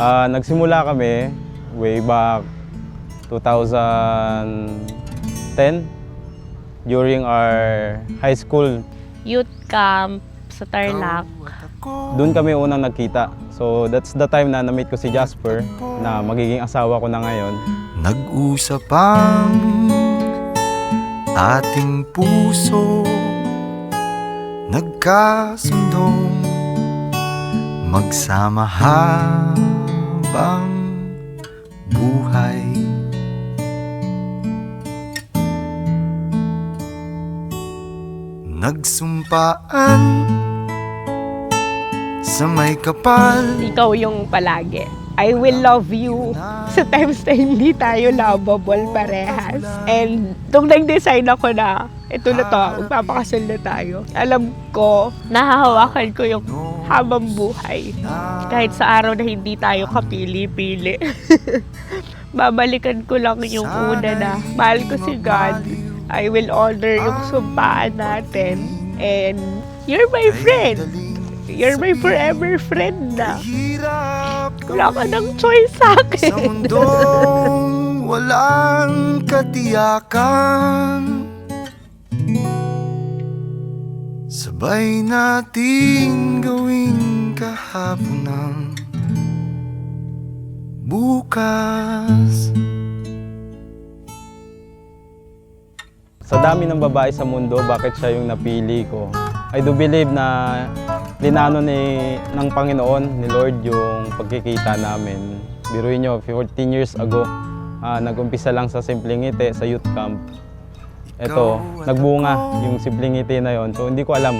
Nagsimula kami way back 2010 during our high school. Youth camp sa Tarlac. Doon kami unang nagkita. So that's the time na na-meet ko si Jasper na magiging asawa ko na ngayon. Nag-usap ang ating puso, nagkasundong magsama habang buhay. Nagsumpaan sa may kapal. Ikaw yung palagi. I will love you sa times na hindi tayo lovable parehas. And nung nag-decide ako na ito na to, magpapakasal na tayo, alam ko, nahahawakan ko yung habang buhay. Kahit sa araw na hindi tayo kapili-pili. Babalikan ko lang yung una na mahal ko si God. I will honor yung sumpaan natin. And you're my friend. You're my forever friend na. Wala ka ng choice sa akin. Sa mundong walang katiyakan, sabay natin gawing kahapon ng bukas. Sa dami ng babae sa mundo, bakit siya yung napili ko? I do believe na linano ng Panginoon, ni Lord, yung pagkikita namin. Biruin nyo, 14 years ago, nag-umpisa lang sa Simpleng Ngiti, sa youth camp. Ito, nagbunga yung Simpleng Ngiti na yon. So hindi ko alam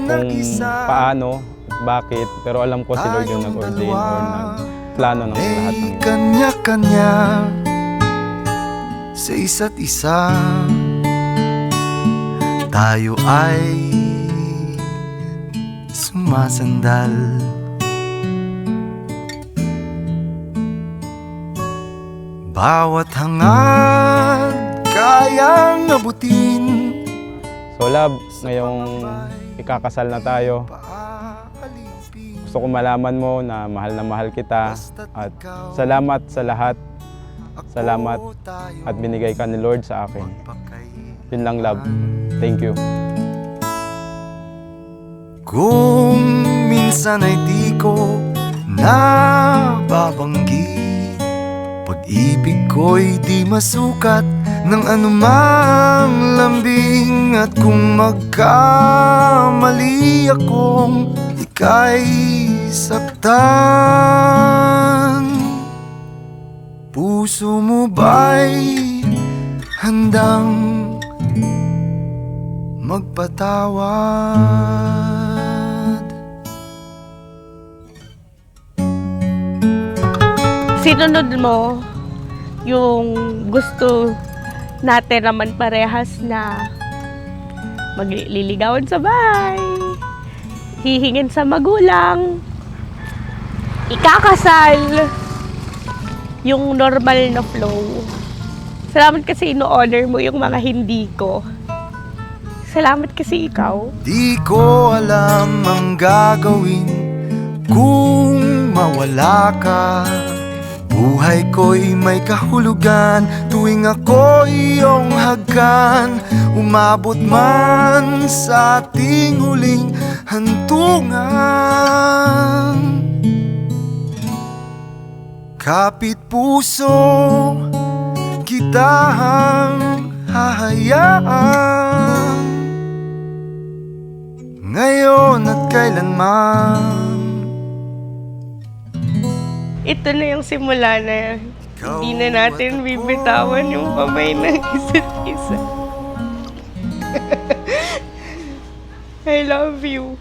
kung paano, bakit, pero alam ko si Lord yung nag-ordain or nagplano ng lahat ng yun. Kanya-kanya sa isa't isa, tayo ay sumasandal. Bawat hangad kayang abutin. So love, ngayong ikakasal na tayo, gusto ko malaman mo na mahal kita at salamat sa lahat. Salamat at binigay ka ni Lord sa akin. Yun lang, love. Thank you. Kung minsan ay di ko nababanggit, pag-ibig ko'y di masukat ng anumang lambing. At kung magkamali akong ika'y saktan, puso mo ba'y handang magpatawad? Sinunod mo yung gusto natin naman parehas na magliligawan sa bahay, hihingin sa magulang, ikakasal, yung normal na flow. Salamat kasi ino-honor mo yung mga hindi ko. Salamat kasi ikaw. Di ko alam ang gagawin kung mawala ka. Buhay ko'y may kahulugan tuwing ako iyong hagkan. Umabot man sa ating huling hantungan, kapit puso kitang hahayaan, ngayon at kailanman. Ito na yung simula na hindi na natin bibitawan yung kamay ng isa't isa. I love you.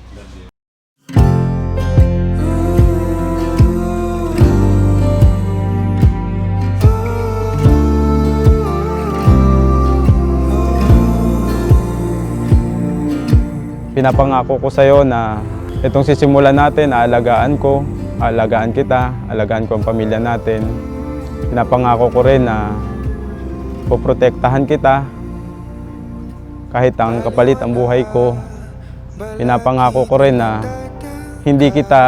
Pinapangako ko sa'yo na itong sisimulan natin, aalagaan ko, aalagaan kita, aalagaan ko ang pamilya natin. Pinapangako ko rin na poprotektahan kita kahit ang kapalit ang buhay ko. Pinapangako ko rin na hindi kita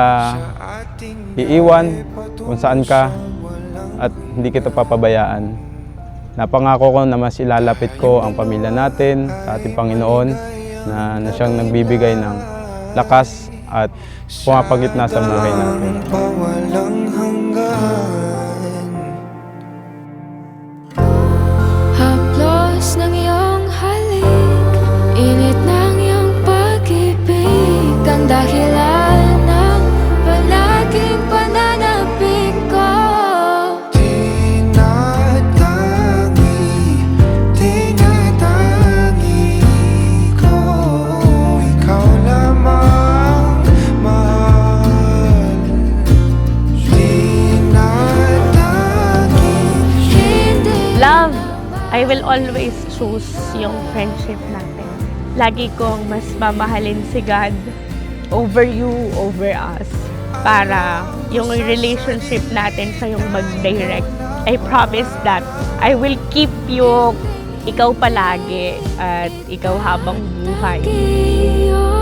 iiwan kung saan ka at hindi kita papabayaan. Napangako ko na mas ilalapit ko ang pamilya natin sa ating Panginoon na siyang nagbibigay ng lakas at pumapagitna sa buhay natin. Walang hanggan. Haplos ng iyong halik, init ng iyong pag-ibig, ang dahilan ng palaging pananabik ko. Tinatangi ko, ikaw lamang mahal. Tinatangi. Love, I will always choose yung friendship natin. Lagi kong mas mamahalin si God over you, over us. Para yung relationship natin siya yung mag-direct. I promise that I will keep you, ikaw palagi, at ikaw habang buhay. Iyo